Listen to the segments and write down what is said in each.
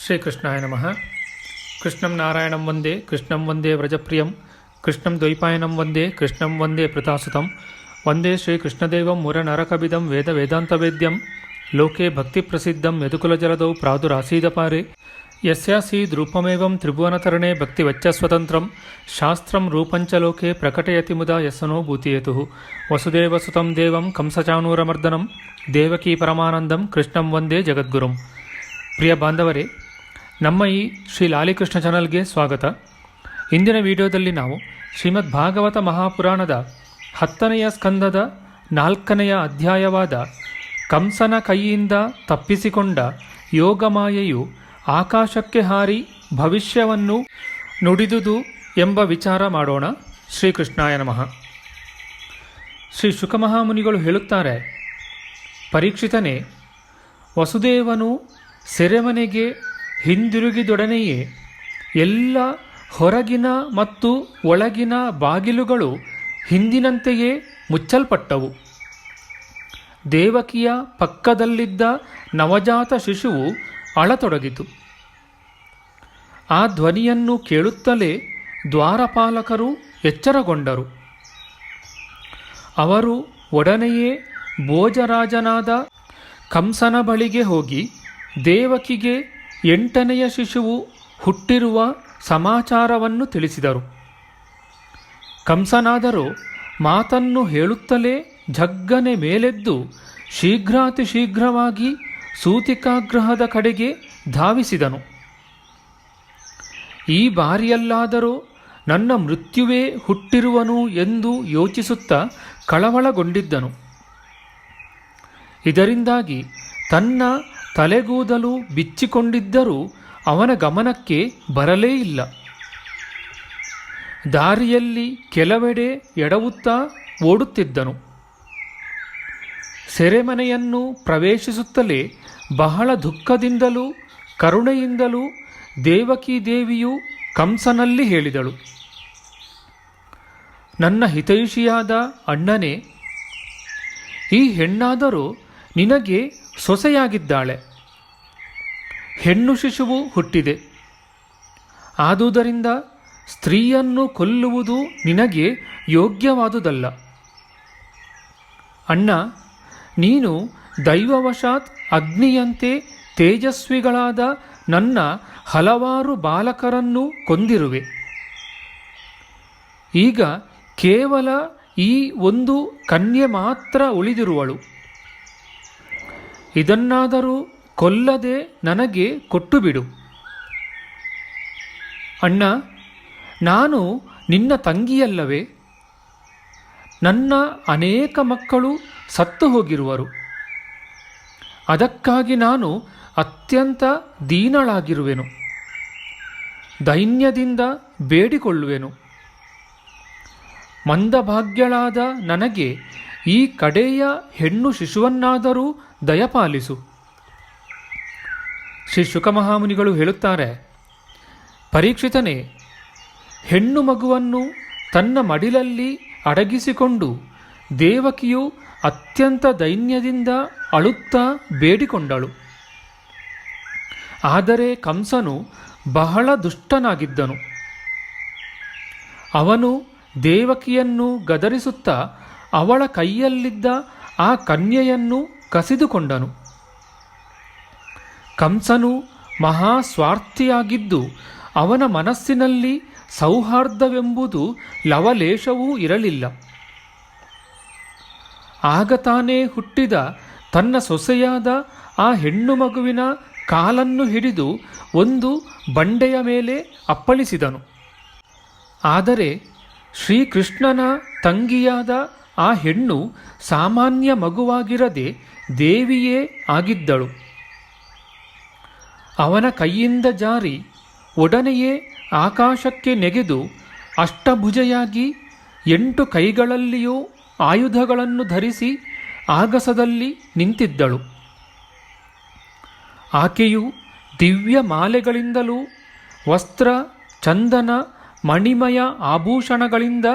ಶ್ರೀಕೃಷ್ಣಾಯ ನಮಃ. ಕೃಷ್ಣಂ ನಾರಾಯಣಂ ವಂದೇ, ಕೃಷ್ಣಂ ವಂದೇ ವ್ರಜಪ್ರಿಯಂ, ಕೃಷ್ಣಂ ದ್ವೈಪಾಯನಂ ವಂದೇ, ಕೃಷ್ಣಂ ವಂದೇ ಪ್ರತಾಸುತಂ, ವಂದೇ ಶ್ರೀಕೃಷ್ಣದೇವಂ ಮುರನರಕಬಿದಂ ವೇದ ವೇದಾಂತವೇದ್ಯಂ, ಲೋಕೆ ಭಕ್ತಿಪ್ರಸಿದ್ಧಂ ಯದುಕುಲಜಲದೌ ಪ್ರಾದುರಾಸೀದಪಾರೆ, ಯಸ್ಯಾಸೀದ್ರೂಪಮೇವಂ ತ್ರಿಭುವನತರಣೆ ಭಕ್ತಿವಚ್ಚಸ್ವತಂತ್ರಂ, ಶಾಸ್ತ್ರಂ ರೂಪಂಚ ಲೋಕೆ ಪ್ರಕಟಯತಿ ಮುದಾ ಯಸ್ಸನೋ ಭೂತಿಯೇತುಃ. ವಸುದೇವಸುತಂ ದೇವಂ ಕಂಸಚಾಣೂರಮರ್ದನಂ, ದೇವಕೀ ಪರಮಾನಂದಂ ಕೃಷ್ಣಂ ವಂದೇ ಜಗದ್ಗುರುಂ. ಪ್ರಿಯ ಬಾಂಧವರೇ, ನಮ್ಮ ಈ ಶ್ರೀ ಲಾಲಿಕೃಷ್ಣ ಚಾನಲ್ಗೆ ಸ್ವಾಗತ. ಇಂದಿನ ವಿಡಿಯೋದಲ್ಲಿ ನಾವು ಶ್ರೀಮದ್ ಭಾಗವತ ಮಹಾಪುರಾಣದ 10ನೆಯ ಸ್ಕಂದದ 4ನೆಯ ಅಧ್ಯಾಯವಾದ ಕಂಸನ ಕೈಯಿಂದ ತಪ್ಪಿಸಿಕೊಂಡ ಯೋಗಮಾಯೆಯು ಆಕಾಶಕ್ಕೆ ಹಾರಿ ಭವಿಷ್ಯವನ್ನು ನುಡಿದುದು ಎಂಬ ವಿಚಾರ ಮಾಡೋಣ. ಶ್ರೀಕೃಷ್ಣಾಯ ನಮಃ. ಶ್ರೀ ಶುಕಮಹಾಮುನಿಗಳು ಹೇಳುತ್ತಾರೆ, ಪರೀಕ್ಷಿತನೇ, ವಸುದೇವನು ಸೆರೆಮನೆಗೆ ಹಿಂದಿರುಗಿದೊಡನೆಯೇ ಎಲ್ಲ ಹೊರಗಿನ ಮತ್ತು ಒಳಗಿನ ಬಾಗಿಲುಗಳು ಹಿಂದಿನಂತೆಯೇ ಮುಚ್ಚಲ್ಪಟ್ಟವು. ದೇವಕಿಯ ಪಕ್ಕದಲ್ಲಿದ್ದ ನವಜಾತ ಶಿಶುವು ಅಳತೊಡಗಿತು. ಆ ಧ್ವನಿಯನ್ನು ಕೇಳುತ್ತಲೇ ದ್ವಾರಪಾಲಕರು ಎಚ್ಚರಗೊಂಡರು. ಅವರು ಒಡನೆಯೇ ಭೋಜರಾಜನಾದ ಕಂಸನ ಬಳಿಗೆ ಹೋಗಿ ದೇವಕಿಗೆ 8ನೆಯ ಶಿಶುವು ಹುಟ್ಟಿರುವ ಸಮಾಚಾರವನ್ನು ತಿಳಿಸಿದರು. ಕಂಸನಾದರೂ ಮಾತನ್ನು ಹೇಳುತ್ತಲೇ ಜಗ್ಗನೆ ಮೇಲೆದ್ದು ಶೀಘ್ರಾತಿಶೀಘ್ರವಾಗಿ ಸೂತಿಕಾಗೃಹದ ಕಡೆಗೆ ಧಾವಿಸಿದನು. ಈ ಬಾರಿಯಲ್ಲಾದರೂ ನನ್ನ ಮೃತ್ಯುವೇ ಹುಟ್ಟಿರುವನು ಎಂದು ಯೋಚಿಸುತ್ತಾ ಕಳವಳಗೊಂಡಿದ್ದನು. ಇದರಿಂದಾಗಿ ತನ್ನ ತಲೆಗೂದಲು ಬಿಚ್ಚಿಕೊಂಡಿದ್ದರೂ ಅವನ ಗಮನಕ್ಕೆ ಬರಲೇ ಇಲ್ಲ. ದಾರಿಯಲ್ಲಿ ಕೆಲವೆಡೆ ಎಡವುತ್ತಾ ಓಡುತ್ತಿದ್ದನು. ಸೆರೆಮನೆಯನ್ನು ಪ್ರವೇಶಿಸುತ್ತಲೇ ಬಹಳ ದುಃಖದಿಂದಲೂ ಕರುಣೆಯಿಂದಲೂ ದೇವಕೀ ದೇವಿಯು ಕಂಸನಲ್ಲಿ ಹೇಳಿದಳು, ನನ್ನ ಹಿತೈಷಿಯಾದ ಅಣ್ಣನೇ, ಈ ಹೆಣ್ಣಾದರೂ ನಿನಗೆ ಸೊಸೆಯಾಗಿದ್ದಾಳೆ. ಹೆಣ್ಣು ಶಿಶುವು ಹುಟ್ಟಿದೆ. ಆದುದರಿಂದ ಸ್ತ್ರೀಯನ್ನು ಕೊಲ್ಲುವುದು ನಿನಗೆ ಯೋಗ್ಯವಾದುದಲ್ಲ. ಅಣ್ಣ, ನೀನು ದೈವವಶಾತ್ ಅಗ್ನಿಯಂತೆ ತೇಜಸ್ವಿಗಳಾದ ನನ್ನ ಹಲವಾರು ಬಾಲಕರನ್ನು ಕೊಂದಿರುವೆ. ಈಗ ಕೇವಲ ಈ ಒಂದು ಕನ್ಯೆ ಮಾತ್ರ ಉಳಿದಿರುವಳು. ಇದನ್ನಾದರೂ ಕೊಲ್ಲದೆ ನನಗೆ ಕೊಟ್ಟುಬಿಡು. ಅಣ್ಣ, ನಾನು ನಿನ್ನ ತಂಗಿಯಲ್ಲವೇ? ನನ್ನ ಅನೇಕ ಮಕ್ಕಳು ಸತ್ತು ಹೋಗಿರುವರು. ಅದಕ್ಕಾಗಿ ನಾನು ಅತ್ಯಂತ ದೀನಳಾಗಿರುವೆನು. ದೈನ್ಯದಿಂದ ಬೇಡಿಕೊಳ್ಳುವೆನು. ಮಂದಭಾಗ್ಯಳಾದ ನನಗೆ ಈ ಕಡೆಯ ಹೆಣ್ಣು ಶಿಶುವನ್ನಾದರೂ ದಯಪಾಲಿಸು. ಶ್ರೀ ಶುಕಮಹಾಮುನಿಗಳು ಹೇಳುತ್ತಾರೆ, ಪರೀಕ್ಷಿತನೇ, ಹೆಣ್ಣು ಮಗುವನ್ನು ತನ್ನ ಮಡಿಲಲ್ಲಿ ಅಡಗಿಸಿಕೊಂಡು ದೇವಕಿಯು ಅತ್ಯಂತ ದೈನ್ಯದಿಂದ ಅಳುತ್ತಾ ಬೇಡಿಕೊಂಡಳು. ಆದರೆ ಕಂಸನು ಬಹಳ ದುಷ್ಟನಾಗಿದ್ದನು. ಅವನು ದೇವಕಿಯನ್ನು ಗದರಿಸುತ್ತಾ ಅವಳ ಕೈಯಲ್ಲಿದ್ದ ಆ ಕನ್ಯೆಯನ್ನು ಕಸಿದುಕೊಂಡನು. ಕಂಸನು ಮಹಾಸ್ವಾರ್ಥಿಯಾಗಿದ್ದು ಅವನ ಮನಸ್ಸಿನಲ್ಲಿ ಸೌಹಾರ್ದವೆಂಬುದು ಲವಲೇಶವೂ ಇರಲಿಲ್ಲ. ಆಗ ತಾನೇ ಹುಟ್ಟಿದ ತನ್ನ ಸೊಸೆಯಾದ ಆ ಹೆಣ್ಣು ಮಗುವಿನ ಕಾಲನ್ನು ಹಿಡಿದು ಒಂದು ಬಂಡೆಯ ಮೇಲೆ ಅಪ್ಪಳಿಸಿದನು. ಆದರೆ ಶ್ರೀಕೃಷ್ಣನ ತಂಗಿಯಾದ ಆ ಹೆಣ್ಣು ಸಾಮಾನ್ಯ ಮಗುವಾಗಿರದೆ ದೇವಿಯೇ ಆಗಿದ್ದಳು. ಅವನ ಕೈಯಿಂದ ಜಾರಿ ಒಡನೆಯೇ ಆಕಾಶಕ್ಕೆ ನೆಗೆದು ಅಷ್ಟಭುಜೆಯಾಗಿ 8 ಕೈಗಳಲ್ಲಿಯೂ ಆಯುಧಗಳನ್ನು ಧರಿಸಿ ಆಗಸದಲ್ಲಿ ನಿಂತಿದ್ದಳು. ಆಕೆಯು ದಿವ್ಯ ಮಾಲೆಗಳಿಂದಲೂ ವಸ್ತ್ರ, ಚಂದನ, ಮಣಿಮಯ ಆಭೂಷಣಗಳಿಂದ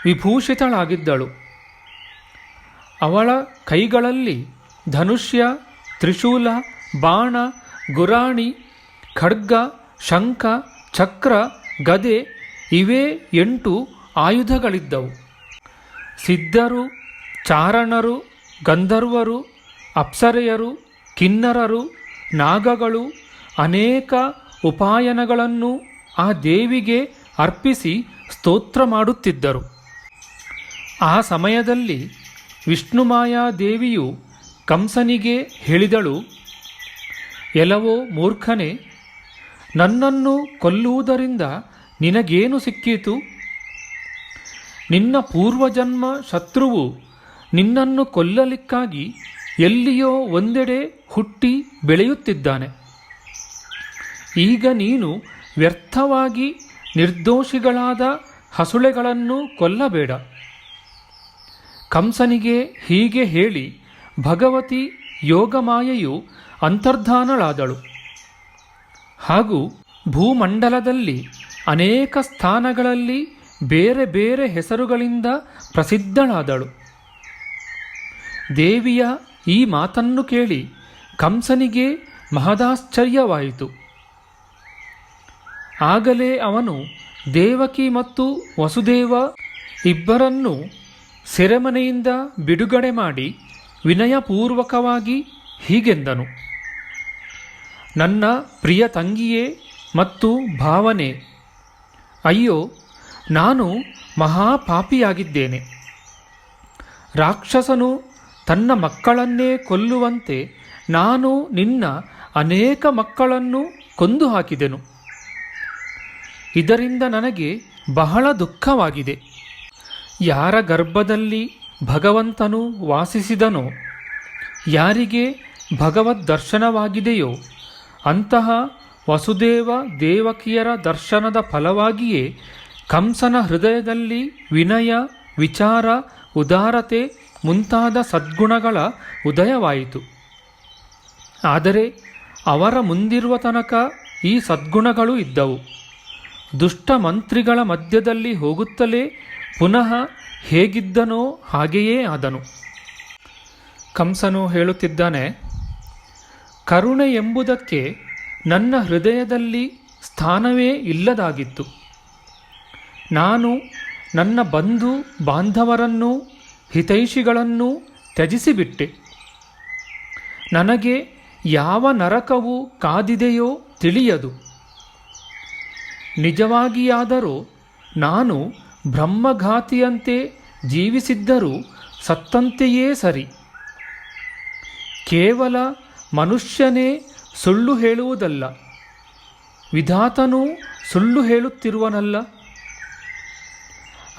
ವಿಭೂಷಿತಳಾಗಿದ್ದಳು. ಅವಳ ಕೈಗಳಲ್ಲಿ ಧನುಷ್ಯ, ತ್ರಿಶೂಲ, ಬಾಣ, ಗುರಾಣಿ, ಖಡ್ಗ, ಶಂಖ, ಚಕ್ರ, ಗದೆ ಇವೇ 8 ಆಯುಧಗಳಿದ್ದವು. ಸಿದ್ಧರು, ಚಾರಣರು, ಗಂಧರ್ವರು, ಅಪ್ಸರೆಯರು, ಕಿನ್ನರರು, ನಾಗಗಳು ಅನೇಕ ಉಪಾಯನಗಳನ್ನು ಆ ದೇವಿಗೆ ಅರ್ಪಿಸಿ ಸ್ತೋತ್ರ ಮಾಡುತ್ತಿದ್ದರು. ಆ ಸಮಯದಲ್ಲಿ ವಿಷ್ಣುಮಾಯಾ ದೇವಿಯು ಕಂಸನಿಗೆ ಹೇಳಿದಳು, ಎಲವೋ ಮೂರ್ಖನೇ, ನನ್ನನ್ನು ಕೊಲ್ಲುವುದರಿಂದ ನಿನಗೇನು ಸಿಕ್ಕೀತು? ನಿನ್ನ ಪೂರ್ವಜನ್ಮ ಶತ್ರುವು ನಿನ್ನನ್ನು ಕೊಲ್ಲಲಿಕ್ಕಾಗಿ ಎಲ್ಲಿಯೋ ಒಂದೆಡೆ ಹುಟ್ಟಿ ಬೆಳೆಯುತ್ತಿದ್ದಾನೆ. ಈಗ ನೀನು ವ್ಯರ್ಥವಾಗಿ ನಿರ್ದೋಷಿಗಳಾದ ಹಸುಳೆಗಳನ್ನು ಕೊಲ್ಲಬೇಡ. ಕಂಸನಿಗೆ ಹೀಗೆ ಹೇಳಿ ಭಗವತಿ ಯೋಗಮಾಯೆಯು ಅಂತರ್ಧಾನಳಾದಳು. ಹಾಗೂ ಭೂಮಂಡಲದಲ್ಲಿ ಅನೇಕ ಸ್ಥಾನಗಳಲ್ಲಿ ಬೇರೆ ಬೇರೆ ಹೆಸರುಗಳಿಂದ ಪ್ರಸಿದ್ಧಳಾದಳು. ದೇವಿಯ ಈ ಮಾತನ್ನು ಕೇಳಿ ಕಂಸನಿಗೆ ಮಹದಾಶ್ಚರ್ಯವಾಯಿತು. ಆಗಲೇ ಅವನು ದೇವಕಿ ಮತ್ತು ವಸುದೇವ ಇಬ್ಬರನ್ನೂ ಸೆರೆಮನೆಯಿಂದ ಬಿಡುಗಡೆ ಮಾಡಿ ವಿನಯಪೂರ್ವಕವಾಗಿ ಹೀಗೆಂದನು, ನನ್ನ ಪ್ರಿಯ ತಂಗಿಯೇ ಮತ್ತು ಭಾವನೆ, ಅಯ್ಯೋ, ನಾನು ಮಹಾಪಾಪಿಯಾಗಿದ್ದೇನೆ. ರಾಕ್ಷಸನು ತನ್ನ ಮಕ್ಕಳನ್ನೇ ಕೊಲ್ಲುವಂತೆ ನಾನು ನಿನ್ನ ಅನೇಕ ಮಕ್ಕಳನ್ನು ಕೊಂದು ಹಾಕಿದೆನು. ಇದರಿಂದ ನನಗೆ ಬಹಳ ದುಃಖವಾಗಿದೆ. ಯಾರ ಗರ್ಭದಲ್ಲಿ ಭಗವಂತನು ವಾಸಿಸಿದನೋ, ಯಾರಿಗೆ ಭಗವದ್ ದರ್ಶನವಾಗಿದೆಯೋ ಅಂತಹ ವಸುದೇವ ದೇವಕಿಯರ ದರ್ಶನದ ಫಲವಾಗಿಯೇ ಕಂಸನ ಹೃದಯದಲ್ಲಿ ವಿನಯ, ವಿಚಾರ, ಉದಾರತೆ ಮುಂತಾದ ಸದ್ಗುಣಗಳ ಉದಯವಾಯಿತು. ಆದರೆ ಅವರ ಮುಂದಿರುವ ತನಕ ಈ ಸದ್ಗುಣಗಳು ಇದ್ದವು. ದುಷ್ಟ ಮಂತ್ರಿಗಳ ಮಧ್ಯದಲ್ಲಿ ಹೋಗುತ್ತಲೇ ಪುನಃ ಹೇಗಿದ್ದನೋ ಹಾಗೆಯೇ ಆದನು. ಕಂಸನು ಹೇಳುತ್ತಿದ್ದಾನೆ, ಕರುಣೆ ಎಂಬುದಕ್ಕೆ ನನ್ನ ಹೃದಯದಲ್ಲಿ ಸ್ಥಾನವೇ ಇಲ್ಲದಾಗಿತ್ತು. ನಾನು ನನ್ನ ಬಂಧು ಬಾಂಧವರನ್ನೂ ಹಿತೈಷಿಗಳನ್ನೂ ತ್ಯಜಿಸಿಬಿಟ್ಟೆ. ನನಗೆ ಯಾವ ನರಕವು ಕಾದಿದೆಯೋ ತಿಳಿಯದು. ನಿಜವಾಗಿಯಾದರೂ ನಾನು ಬ್ರಹ್ಮಘಾತಿಯಂತೆ ಜೀವಿಸಿದ್ದರೂ ಸತ್ತಂತೆಯೇ ಸರಿ. ಕೇವಲ ಮನುಷ್ಯನೇ ಸುಳ್ಳು ಹೇಳುವುದಲ್ಲ, ವಿಧಾತನೂ ಸುಳ್ಳು ಹೇಳುತ್ತಿರುವನಲ್ಲ.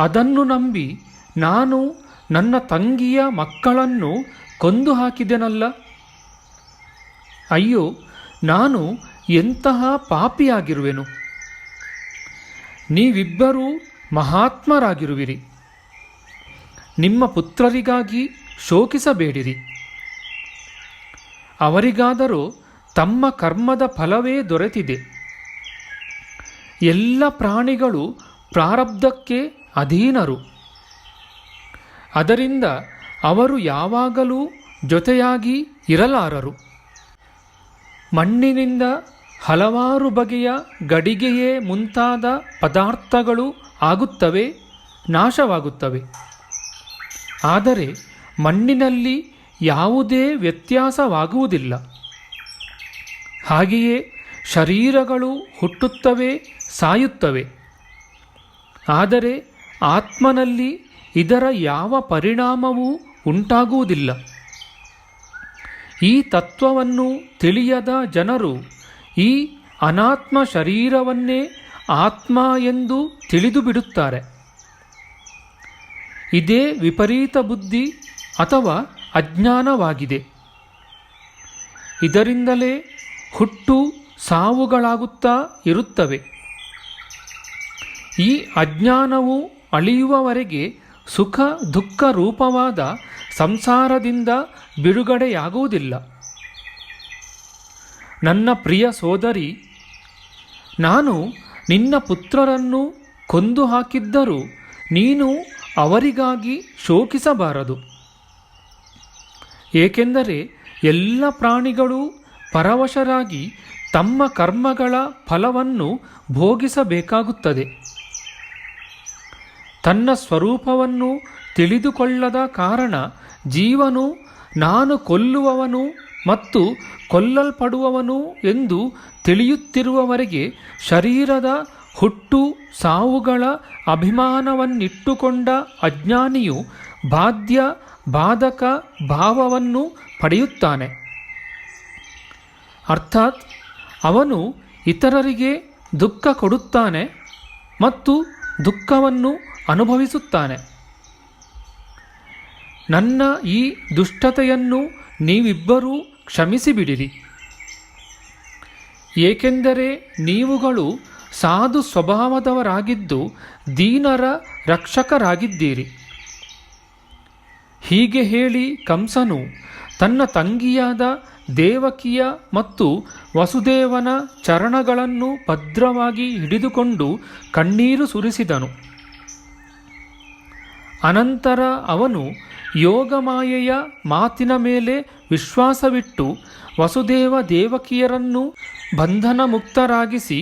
ಅದನ್ನು ನಂಬಿ ನಾನು ನನ್ನ ತಂಗಿಯ ಮಕ್ಕಳನ್ನು ಕೊಂದು ಹಾಕಿದೆನಲ್ಲ. ಅಯ್ಯೋ, ನಾನು ಎಂತಹ ಪಾಪಿಯಾಗಿರುವೆನು. ನೀವಿಬ್ಬರೂ ಮಹಾತ್ಮರಾಗಿರುವಿರಿ. ನಿಮ್ಮ ಪುತ್ರರಿಗಾಗಿ ಶೋಕಿಸಬೇಡಿರಿ. ಅವರಿಗಾದರೂ ತಮ್ಮ ಕರ್ಮದ ಫಲವೇ ದೊರೆತಿದೆ. ಎಲ್ಲ ಪ್ರಾಣಿಗಳು ಪ್ರಾರಬ್ಧಕ್ಕೆ ಅಧೀನರು. ಅದರಿಂದ ಅವರು ಯಾವಾಗಲೂ ಜೊತೆಯಾಗಿ ಇರಲಾರರು. ಮಣ್ಣಿನಿಂದ ಹಲವಾರು ಬಗೆಯ ಗಡಿಗೆಯೇ ಮುಂತಾದ ಪದಾರ್ಥಗಳು ಆಗುತ್ತವೆ, ನಾಶವಾಗುತ್ತವೆ. ಆದರೆ ಮಣ್ಣಿನಲ್ಲಿ ಯಾವುದೇ ವ್ಯತ್ಯಾಸವಾಗುವುದಿಲ್ಲ. ಹಾಗೆಯೇ ಶರೀರಗಳು ಹುಟ್ಟುತ್ತವೆ, ಸಾಯುತ್ತವೆ. ಆದರೆ ಆತ್ಮನಲ್ಲಿ ಇದರ ಯಾವ ಪರಿಣಾಮವೂ ಉಂಟಾಗುವುದಿಲ್ಲ. ಈ ತತ್ವವನ್ನು ತಿಳಿಯದ ಜನರು ಈ ಅನಾತ್ಮ ಶರೀರವನ್ನೇ ಆತ್ಮ ಎಂದು ತಿಳಿದು ಬಿಡುತ್ತಾರೆ. ಇದೇ ವಿಪರೀತ ಬುದ್ಧಿ ಅಥವಾ ಅಜ್ಞಾನವಾಗಿದೆ. ಇದರಿಂದಲೇ ಹುಟ್ಟು ಸಾವುಗಳಾಗುತ್ತಾ ಇರುತ್ತವೆ. ಈ ಅಜ್ಞಾನವು ಅಳಿಯುವವರೆಗೆ ಸುಖ ದುಃಖ ರೂಪವಾದ ಸಂಸಾರದಿಂದ ಬಿಡುಗಡೆಯಾಗುವುದಿಲ್ಲ. ನನ್ನ ಪ್ರಿಯ ಸೋದರಿ, ನಾನು ನಿನ್ನ ಪುತ್ರರನ್ನು ಕೊಂದು ಹಾಕಿದ್ದರೂ ನೀನು ಅವರಿಗಾಗಿ ಶೋಕಿಸಬಾರದು. ಏಕೆಂದರೆ ಎಲ್ಲ ಪ್ರಾಣಿಗಳು ಪರವಶರಾಗಿ ತಮ್ಮ ಕರ್ಮಗಳ ಫಲವನ್ನು ಭೋಗಿಸಬೇಕಾಗುತ್ತದೆ. ತನ್ನ ಸ್ವರೂಪವನ್ನು ತಿಳಿದುಕೊಳ್ಳದ ಕಾರಣ ಜೀವನು ನಾನು ಕೊಲ್ಲುವವನು ಮತ್ತು ಕೊಲ್ಲಲ್ಪಡುವವನು ಎಂದು ತಿಳಿಯುತ್ತಿರುವವರೆಗೆ ಶರೀರದ ಹುಟ್ಟು ಸಾವುಗಳ ಅಭಿಮಾನವನ್ನಿಟ್ಟುಕೊಂಡ ಅಜ್ಞಾನಿಯು ಬಾಧ್ಯ ಬಾಧಕ ಭಾವವನ್ನು ಪಡೆಯುತ್ತಾನೆ. ಅರ್ಥಾತ್ ಅವನು ಇತರರಿಗೆ ದುಃಖ ಕೊಡುತ್ತಾನೆ ಮತ್ತು ದುಃಖವನ್ನು ಅನುಭವಿಸುತ್ತಾನೆ. ನನ್ನ ಈ ದುಷ್ಟತೆಯನ್ನು ನೀವಿಬ್ಬರೂ ಕ್ಷಮಿಸಿಬಿಡಿರಿ, ಏಕೆಂದರೆ ನೀವುಗಳು ಸಾಧು ಸ್ವಭಾವದವರಾಗಿದ್ದು ದೀನರ ರಕ್ಷಕರಾಗಿದ್ದೀರಿ. ಹೀಗೆ ಹೇಳಿ ಕಂಸನು ತನ್ನ ತಂಗಿಯಾದ ದೇವಕಿಯ ಮತ್ತು ವಸುದೇವನ ಚರಣಗಳನ್ನು ಭದ್ರವಾಗಿ ಹಿಡಿದುಕೊಂಡು ಕಣ್ಣೀರು ಸುರಿಸಿದನು. ಅನಂತರ ಅವನು ಯೋಗಮಾಯೆಯ ಮಾತಿನ ಮೇಲೆ ವಿಶ್ವಾಸವಿಟ್ಟು ವಸುದೇವ ದೇವಕಿಯರನ್ನು ಬಂಧನ ಮುಕ್ತರಾಗಿಸಿ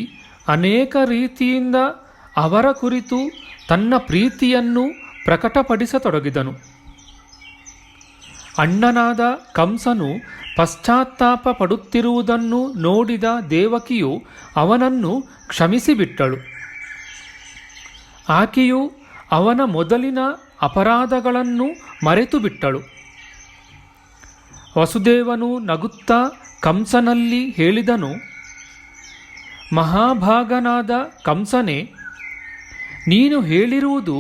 ಅನೇಕ ರೀತಿಯಿಂದ ಅವರ ಕುರಿತು ತನ್ನ ಪ್ರೀತಿಯನ್ನು ಪ್ರಕಟಪಡಿಸತೊಡಗಿದನು. ಅಣ್ಣನಾದ ಕಂಸನು ಪಶ್ಚಾತ್ತಾಪ ಪಡುತ್ತಿರುವುದನ್ನು ನೋಡಿದ ದೇವಕಿಯು ಅವನನ್ನು ಕ್ಷಮಿಸಿಬಿಟ್ಟಳು. ಆಕೆಯು ಅವನ ಮೊದಲಿನ ಅಪರಾಧಗಳನ್ನು ಮರೆತು ಬಿಟ್ಟಳು. ವಸುದೇವನು ನಗುತ್ತಾ ಕಂಸನಲ್ಲಿ ಹೇಳಿದನು, ಮಹಾಭಾಗನಾದ ಕಂಸನೇ, ನೀನು ಹೇಳಿರುವುದು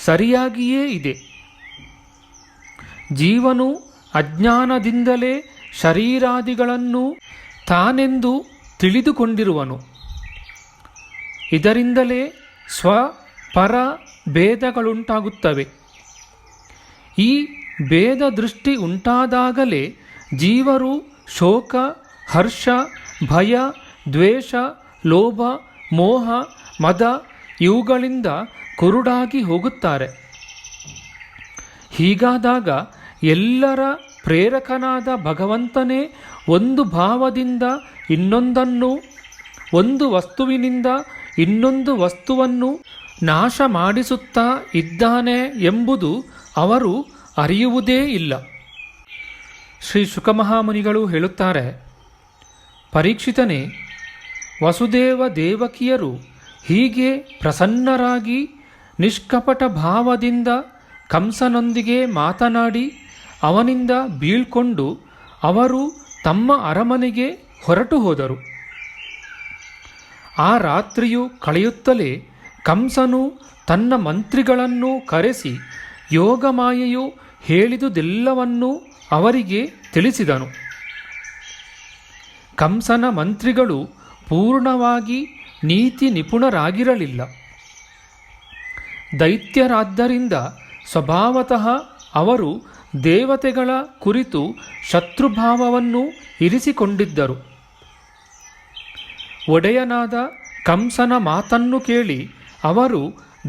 ಸರಿಯಾಗಿಯೇ ಇದೆ. ಜೀವನು ಅಜ್ಞಾನದಿಂದಲೇ ಶರೀರಾದಿಗಳನ್ನು ತಾನೆಂದು ತಿಳಿದುಕೊಂಡಿರುವನು. ಇದರಿಂದಲೇ ಸ್ವ ಪರ ಭೇದಗಳುಂಟಾಗುತ್ತವೆ. ಈ ಭೇದ ದೃಷ್ಟಿ ಉಂಟಾದಾಗಲೇ ಜೀವರು ಶೋಕ, ಹರ್ಷ, ಭಯ, ದ್ವೇಷ, ಲೋಭ, ಮೋಹ, ಮದ ಇವುಗಳಿಂದ ಕುರುಡಾಗಿ ಹೋಗುತ್ತಾರೆ. ಹೀಗಾದಾಗ ಎಲ್ಲರ ಪ್ರೇರಕನಾದ ಭಗವಂತನೇ ಒಂದು ಭಾವದಿಂದ ಇನ್ನೊಂದನ್ನು, ಒಂದು ವಸ್ತುವಿನಿಂದ ಇನ್ನೊಂದು ವಸ್ತುವನ್ನು ನಾಶ ಮಾಡಿಸುತ್ತಾ ಇದ್ದಾನೆ ಎಂಬುದು ಅವರು ಅರಿಯುವುದೇ ಇಲ್ಲ. ಶ್ರೀ ಶುಕಮಹಾಮುನಿಗಳು ಹೇಳುತ್ತಾರೆ, ಪರೀಕ್ಷಿತನೇ, ವಸುದೇವ ದೇವಕಿಯರು ಹೀಗೆ ಪ್ರಸನ್ನರಾಗಿ ನಿಷ್ಕಪಟ ಭಾವದಿಂದ ಕಂಸನೊಂದಿಗೆ ಮಾತನಾಡಿ ಅವನಿಂದ ಬೀಳ್ಕೊಂಡು ಅವರು ತಮ್ಮ ಅರಮನೆಗೆ ಹೊರಟು ಹೋದರು. ಆ ರಾತ್ರಿಯು ಕಳೆಯುತ್ತಲೇ ಕಂಸನು ತನ್ನ ಮಂತ್ರಿಗಳನ್ನು ಕರೆಸಿ ಯೋಗಮಾಯೆಯು ಹೇಳಿದುದೆಲ್ಲವನ್ನೂ ಅವರಿಗೆ ತಿಳಿಸಿದನು. ಕಂಸನ ಮಂತ್ರಿಗಳು ಪೂರ್ಣವಾಗಿ ನೀತಿ ನಿಪುಣರಾಗಿರಲಿಲ್ಲ. ದೈತ್ಯರಾದ್ದರಿಂದ ಸ್ವಭಾವತಃ ಅವರು ದೇವತೆಗಳ ಕುರಿತು ಶತ್ರುಭಾವವನ್ನು ಇರಿಸಿಕೊಂಡಿದ್ದರು. ಒಡೆಯನಾದ ಕಂಸನ ಮಾತನ್ನು ಕೇಳಿ ಅವರು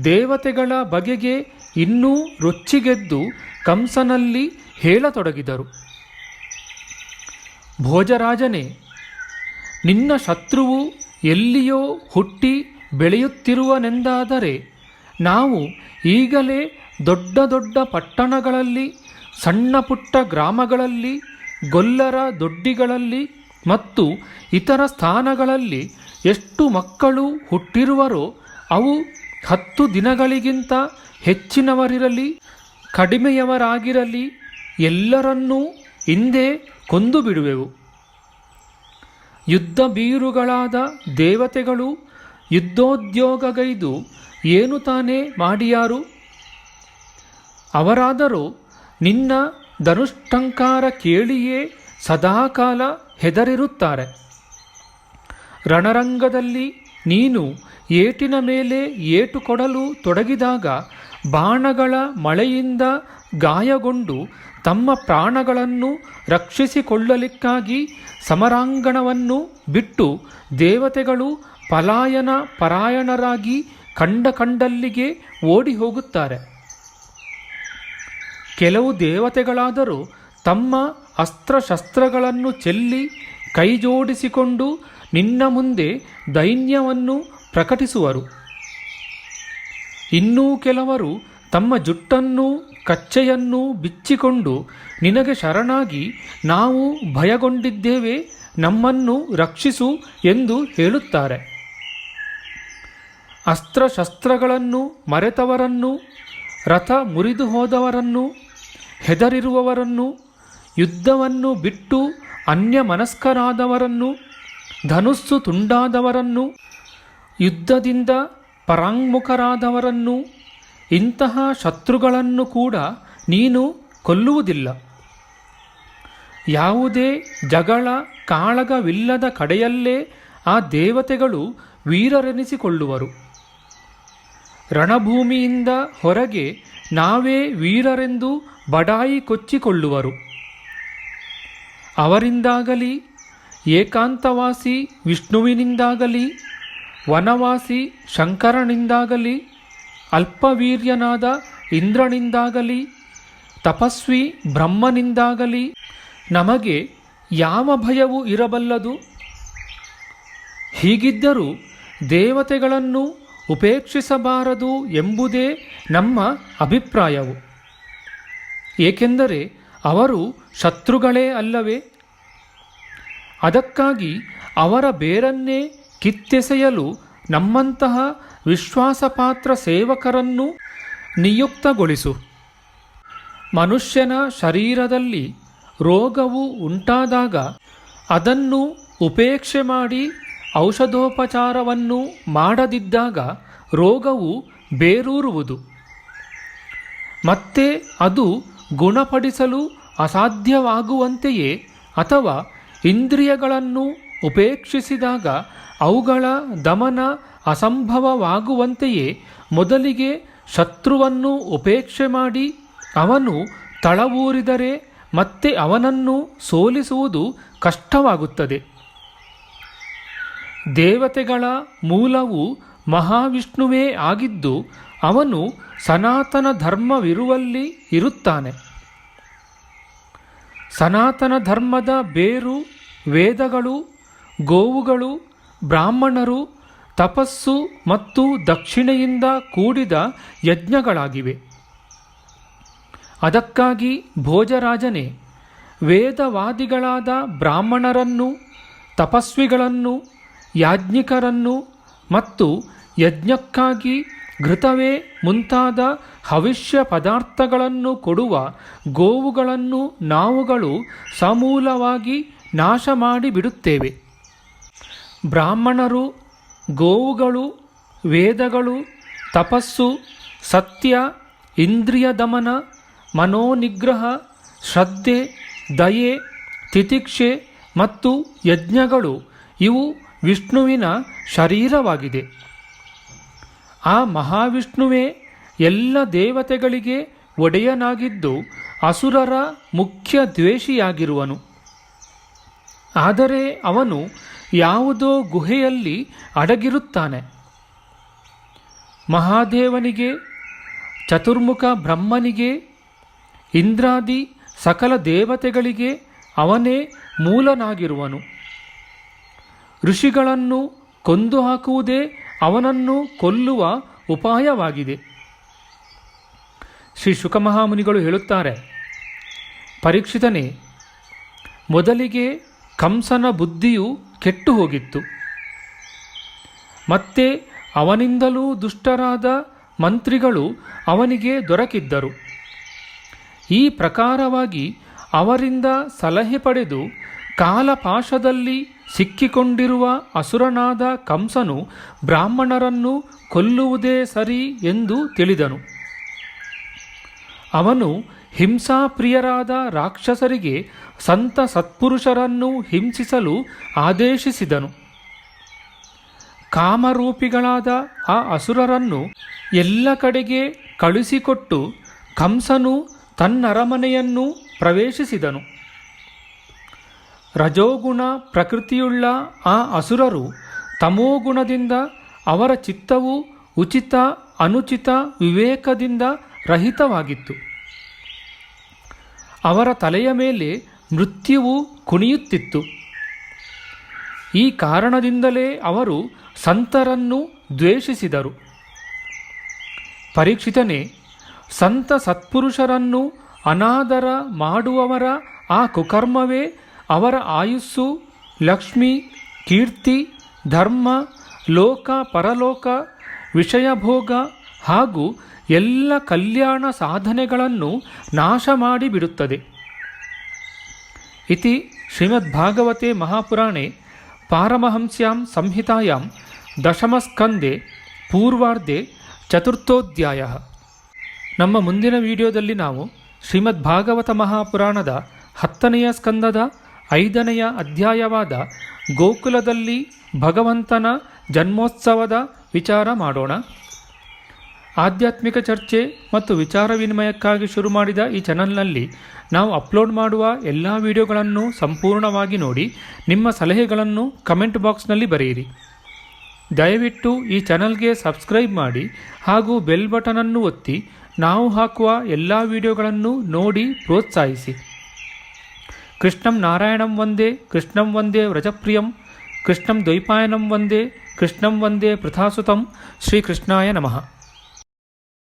ದೇವತೆಗಳ ಬಗೆಗೆ ಇನ್ನೂ ರೊಚ್ಚಿಗೆದ್ದು ಕಂಸನಲ್ಲಿ ಹೇಳತೊಡಗಿದರು. ಭೋಜರಾಜನೇ, ನಿನ್ನ ಶತ್ರುವು ಎಲ್ಲಿಯೋ ಹುಟ್ಟಿ ಬೆಳೆಯುತ್ತಿರುವನೆಂದಾದರೆ ನಾವು ಈಗಲೇ ದೊಡ್ಡ ದೊಡ್ಡ ಪಟ್ಟಣಗಳಲ್ಲಿ, ಸಣ್ಣ ಪುಟ್ಟ ಗ್ರಾಮಗಳಲ್ಲಿ, ಗೊಲ್ಲರ ದೊಡ್ಡಿಗಳಲ್ಲಿ ಮತ್ತು ಇತರ ಸ್ಥಾನಗಳಲ್ಲಿ ಎಷ್ಟು ಮಕ್ಕಳು ಹುಟ್ಟಿರುವರೋ ಅವು 10 ದಿನಗಳಿಗಿಂತ ಹೆಚ್ಚಿನವರಿರಲಿ ಕಡಿಮೆಯವರಾಗಿರಲಿ ಎಲ್ಲರನ್ನೂ ಇಂದೇ ಕೊಂದು ಬಿಡುವೆವು. ಯುದ್ಧ ಬೀರುಗಳಾದ ದೇವತೆಗಳು ಯುದ್ಧೋದ್ಯೋಗಗೈದು ಏನು ತಾನೇ ಮಾಡಿಯಾರು? ಅವರಾದರೂ ನಿನ್ನ ಧನುಷ್ಟಂಕಾರ ಕೇಳಿಯೇ ಸದಾಕಾಲ ಹೆದರಿರುತ್ತಾರೆ. ರಣರಂಗದಲ್ಲಿ ನೀನು ಏಟಿನ ಮೇಲೆ ಏಟು ಕೊಡಲು ತೊಡಗಿದಾಗ ಬಾಣಗಳ ಮಳೆಯಿಂದ ಗಾಯಗೊಂಡು ತಮ್ಮ ಪ್ರಾಣಗಳನ್ನು ರಕ್ಷಿಸಿಕೊಳ್ಳಲಿಕ್ಕಾಗಿ ಸಮರಾಂಗಣವನ್ನು ಬಿಟ್ಟು ದೇವತೆಗಳು ಪಲಾಯನ ಪರಾಯಣರಾಗಿ ಕಂಡಲ್ಲಿಗೆ ಓಡಿ ಹೋಗುತ್ತಾರೆ. ಕೆಲವು ದೇವತೆಗಳಾದರೂ ತಮ್ಮ ಅಸ್ತ್ರಶಸ್ತ್ರಗಳನ್ನು ಚೆಲ್ಲಿ ಕೈಜೋಡಿಸಿಕೊಂಡು ನಿನ್ನ ಮುಂದೆ ದೈನ್ಯವನ್ನು ಪ್ರಕಟಿಸುವರು. ಇನ್ನೂ ಕೆಲವರು ತಮ್ಮ ಜುಟ್ಟನ್ನೂ ಕಚ್ಚೆಯನ್ನೂ ಬಿಚ್ಚಿಕೊಂಡು ನಿನಗೆ ಶರಣಾಗಿ ನಾವು ಭಯಗೊಂಡಿದ್ದೇವೆ, ನಮ್ಮನ್ನು ರಕ್ಷಿಸು ಎಂದು ಹೇಳುತ್ತಾರೆ. ಅಸ್ತ್ರಶಸ್ತ್ರಗಳನ್ನು ಮರೆತವರನ್ನು, ರಥ ಮುರಿದು ಹೋದವರನ್ನು, ಹೆದರಿರುವವರನ್ನು, ಯುದ್ಧವನ್ನು ಬಿಟ್ಟು ಅನ್ಯಮನಸ್ಕರಾದವರನ್ನು, ಧನುಸ್ಸು ತುಂಡಾದವರನ್ನು, ಯುದ್ಧದಿಂದ ಪರಾಂಗುಖರಾದವರನ್ನು, ಇಂತಹ ಶತ್ರುಗಳನ್ನು ಕೂಡ ನೀನು ಕೊಲ್ಲುವುದಿಲ್ಲ. ಯಾವುದೇ ಜಗಳ ಕಾಳಗವಿಲ್ಲದ ಕಡೆಯಲ್ಲೇ ಆ ದೇವತೆಗಳು ವೀರರೆನಿಸಿಕೊಳ್ಳುವರು. ರಣಭೂಮಿಯಿಂದ ಹೊರಗೆ ನಾವೇ ವೀರರೆಂದು ಬಡಾಯಿ ಕೊಚ್ಚಿಕೊಳ್ಳುವರು. ಅವರಿಂದಾಗಲಿ, ಏಕಾಂತವಾಸಿ ವಿಷ್ಣುವಿನಿಂದಾಗಲಿ, ವನವಾಸಿ ಶಂಕರನಿಂದಾಗಲಿ, ಅಲ್ಪವೀರ್ಯನಾದ ಇಂದ್ರನಿಂದಾಗಲಿ, ತಪಸ್ವಿ ಬ್ರಹ್ಮನಿಂದಾಗಲಿ ನಮಗೆ ಯಾವ ಭಯವೂ ಇರಬಲ್ಲದು? ಹೀಗಿದ್ದರೂ ದೇವತೆಗಳನ್ನು ಉಪೇಕ್ಷಿಸಬಾರದು ಎಂಬುದೇ ನಮ್ಮ ಅಭಿಪ್ರಾಯವು. ಏಕೆಂದರೆ ಅವರು ಶತ್ರುಗಳೇ ಅಲ್ಲವೇ? ಅದಕ್ಕಾಗಿ ಅವರ ಬೇರನ್ನೇ ಕಿತ್ತೆಸೆಯಲು ನಮ್ಮಂತಹ ವಿಶ್ವಾಸಪಾತ್ರ ಸೇವಕರನ್ನು ನಿಯುಕ್ತಗೊಳಿಸು. ಮನುಷ್ಯನ ಶರೀರದಲ್ಲಿ ರೋಗವು ಉಂಟಾದಾಗ ಅದನ್ನು ಉಪೇಕ್ಷೆ ಮಾಡಿ ಔಷಧೋಪಚಾರವನ್ನು ಮಾಡದಿದ್ದಾಗ ರೋಗವು ಬೇರೂರುವುದು. ಮತ್ತೆ ಅದು ಗುಣಪಡಿಸಲು ಅಸಾಧ್ಯವಾಗುವಂತೆಯೇ ಅಥವಾ ಇಂದ್ರಿಯಗಳನ್ನು ಉಪೇಕ್ಷಿಸಿದಾಗ ಅವುಗಳ ದಮನ ಅಸಂಭವವಾಗುವಂತೆಯೇ ಮೊದಲಿಗೆ ಶತ್ರುವನ್ನು ಉಪೇಕ್ಷೆ ಮಾಡಿ ಅವನು ತಳವೂರಿದರೆ ಮತ್ತೆ ಅವನನ್ನು ಸೋಲಿಸುವುದು ಕಷ್ಟವಾಗುತ್ತದೆ. ದೇವತೆಗಳ ಮೂಲವು ಮಹಾವಿಷ್ಣುವೇ ಆಗಿದ್ದು ಅವನು ಸನಾತನ ಧರ್ಮವಿರುವಲ್ಲಿ ಇರುತ್ತಾನೆ. ಸನಾತನ ಧರ್ಮದ ಬೇರು ವೇದಗಳು, ಗೋವುಗಳು, ಬ್ರಾಹ್ಮಣರು, ತಪಸ್ಸು ಮತ್ತು ದಕ್ಷಿಣೆಯಿಂದ ಕೂಡಿದ ಯಜ್ಞಗಳಾಗಿವೆ. ಅದಕ್ಕಾಗಿ ಭೋಜರಾಜನೇ, ವೇದವಾದಿಗಳಾದ ಬ್ರಾಹ್ಮಣರನ್ನು, ತಪಸ್ವಿಗಳನ್ನು, ಯಾಜ್ಞಿಕರನ್ನು ಮತ್ತು ಯಜ್ಞಕ್ಕಾಗಿ ಘೃತವೇ ಮುಂತಾದ ಹವಿಷ್ಯ ಪದಾರ್ಥಗಳನ್ನು ಕೊಡುವ ಗೋವುಗಳನ್ನು ನಾವುಗಳು ಸಮೂಲವಾಗಿ ನಾಶ ಮಾಡಿಬಿಡುತ್ತೇವೆ. ಬ್ರಾಹ್ಮಣರು, ಗೋವುಗಳು, ವೇದಗಳು, ತಪಸ್ಸು, ಸತ್ಯ, ಇಂದ್ರಿಯ ದಮನ, ಮನೋನಿಗ್ರಹ, ಶ್ರದ್ಧೆ, ದಯೆ, ತಿತಿಕ್ಷೆ ಮತ್ತು ಯಜ್ಞಗಳು ಇವು ವಿಷ್ಣುವಿನ ಶರೀರವಾಗಿದೆ. ಆ ಮಹಾವಿಷ್ಣುವೇ ಎಲ್ಲ ದೇವತೆಗಳಿಗೆ ಒಡೆಯನಾಗಿದ್ದು ಅಸುರರ ಮುಖ್ಯ ದ್ವೇಷಿಯಾಗಿರುವನು. ಆದರೆ ಅವನು ಯಾವುದೋ ಗುಹೆಯಲ್ಲಿ ಅಡಗಿರುತ್ತಾನೆ. ಮಹಾದೇವನಿಗೆ, ಚತುರ್ಮುಖ ಬ್ರಹ್ಮನಿಗೆ, ಇಂದ್ರಾದಿ ಸಕಲ ದೇವತೆಗಳಿಗೆ ಅವನೇ ಮೂಲನಾಗಿರುವನು. ಋಷಿಗಳನ್ನು ಕೊಂದು ಹಾಕುವುದೇ ಅವನನ್ನು ಕೊಲ್ಲುವ ಉಪಾಯವಾಗಿದೆ. ಶ್ರೀ ಶುಕಮಹಾಮುನಿಗಳು ಹೇಳುತ್ತಾರೆ, ಪರೀಕ್ಷಿತನೇ, ಮೊದಲಿಗೆ ಕಂಸನ ಬುದ್ಧಿಯು ಕೆಟ್ಟು ಹೋಗಿತ್ತು. ಮತ್ತೆ ಅವನಿಂದಲೂ ದುಷ್ಟರಾದ ಮಂತ್ರಿಗಳು ಅವನಿಗೆ ದೊರಕಿದ್ದರು. ಈ ಪ್ರಕಾರವಾಗಿ ಅವರಿಂದ ಸಲಹೆ ಪಡೆದು ಕಾಲಪಾಶದಲ್ಲಿ ಸಿಕ್ಕಿಕೊಂಡಿರುವ ಅಸುರನಾದ ಕಂಸನು ಬ್ರಾಹ್ಮಣರನ್ನು ಕೊಲ್ಲುವುದೇ ಸರಿ ಎಂದು ತಿಳಿದನು. ಅವನು ಹಿಂಸಾಪ್ರಿಯರಾದ ರಾಕ್ಷಸರಿಗೆ ಸಂತ ಸತ್ಪುರುಷರನ್ನು ಹಿಂಸಿಸಲು ಆದೇಶಿಸಿದನು. ಕಾಮರೂಪಿಗಳಾದ ಆ ಅಸುರರನ್ನು ಎಲ್ಲ ಕಡೆಗೆ ಕಳುಹಿಸಿಕೊಟ್ಟು ಕಂಸನು ತನ್ನರಮನೆಯನ್ನು ಪ್ರವೇಶಿಸಿದನು. ರಜೋಗುಣ ಪ್ರಕೃತಿಯುಳ್ಳ ಆ ಅಸುರರು ತಮೋಗುಣದಿಂದ ಅವರ ಚಿತ್ತವು ಉಚಿತ ಅನುಚಿತ ವಿವೇಕದಿಂದ ರಹಿತವಾಗಿತ್ತು. ಅವರ ತಲೆಯ ಮೇಲೆ ಮೃತ್ಯುವು ಕುಣಿಯುತ್ತಿತ್ತು. ಈ ಕಾರಣದಿಂದಲೇ ಅವರು ಸಂತರನ್ನು ದ್ವೇಷಿಸಿದರು. ಪರೀಕ್ಷಿತನೇ, ಸಂತ ಸತ್ಪುರುಷರನ್ನು ಅನಾದರ ಮಾಡುವವರ ಆ ಕುಕರ್ಮವೇ ಅವರ ಆಯುಸ್ಸು, ಲಕ್ಷ್ಮಿ, ಕೀರ್ತಿ, ಧರ್ಮ, ಲೋಕ ಪರಲೋಕ, ವಿಷಯಭೋಗ ಹಾಗೂ ಎಲ್ಲ ಕಲ್ಯಾಣ ಸಾಧನೆಗಳನ್ನು ನಾಶ ಮಾಡಿಬಿಡುತ್ತದೆ. ಇತಿ ಶ್ರೀಮದ್ಭಾಗವತೆ ಮಹಾಪುರಾಣೆ ಪಾರಮಹಂಸ್ಯಾಂ ಸಂಹಿತಾಯಾಂ ದಶಮಸ್ಕಂದೆ ಪೂರ್ವಾರ್ಧೆ ಚತುರ್ಥೋಧ್ಯಾಯ. ನಮ್ಮ ಮುಂದಿನ ವಿಡಿಯೋದಲ್ಲಿ ನಾವು ಶ್ರೀಮದ್ಭಾಗವತ ಮಹಾಪುರಾಣದ 10ನೆಯ ಸ್ಕಂದದ 5ನೆಯ ಅಧ್ಯಾಯವಾದ ಗೋಕುಲದಲ್ಲಿ ಭಗವಂತನ ಜನ್ಮೋತ್ಸವದ ವಿಚಾರ ಮಾಡೋಣ. ಆಧ್ಯಾತ್ಮಿಕ ಚರ್ಚೆ ಮತ್ತು ವಿಚಾರ ವಿನಿಮಯಕ್ಕಾಗಿ ಶುರು ಮಾಡಿದ ಈ ಚಾನಲ್ನಲ್ಲಿ ನಾವು ಅಪ್ಲೋಡ್ ಮಾಡುವ ಎಲ್ಲ ವಿಡಿಯೋಗಳನ್ನು ಸಂಪೂರ್ಣವಾಗಿ ನೋಡಿ ನಿಮ್ಮ ಸಲಹೆಗಳನ್ನು ಕಮೆಂಟ್ ಬಾಕ್ಸ್ನಲ್ಲಿ ಬರೆಯಿರಿ. ದಯವಿಟ್ಟು ಈ ಚಾನಲ್ಗೆ ಸಬ್ಸ್ಕ್ರೈಬ್ ಮಾಡಿ ಹಾಗೂ ಬೆಲ್ ಬಟನನ್ನು ಒತ್ತಿ ನಾವು ಹಾಕುವ ಎಲ್ಲ ವಿಡಿಯೋಗಳನ್ನು ನೋಡಿ ಪ್ರೋತ್ಸಾಹಿಸಿ. ಕೃಷ್ಣಂ ನಾರಾಯಣಂ ವಂದೇ, ಕೃಷ್ಣಂ ವಂದೇ ವ್ರಜಪ್ರಿಯಂ, ಕೃಷ್ಣಂ ದ್ವೈಪಾಯನಂ ವಂದೇ, ಕೃಷ್ಣಂ ವಂದೇ ಪೃಥಾಸುತಂ. ಶ್ರೀಕೃಷ್ಣಾಯ ನಮಃ.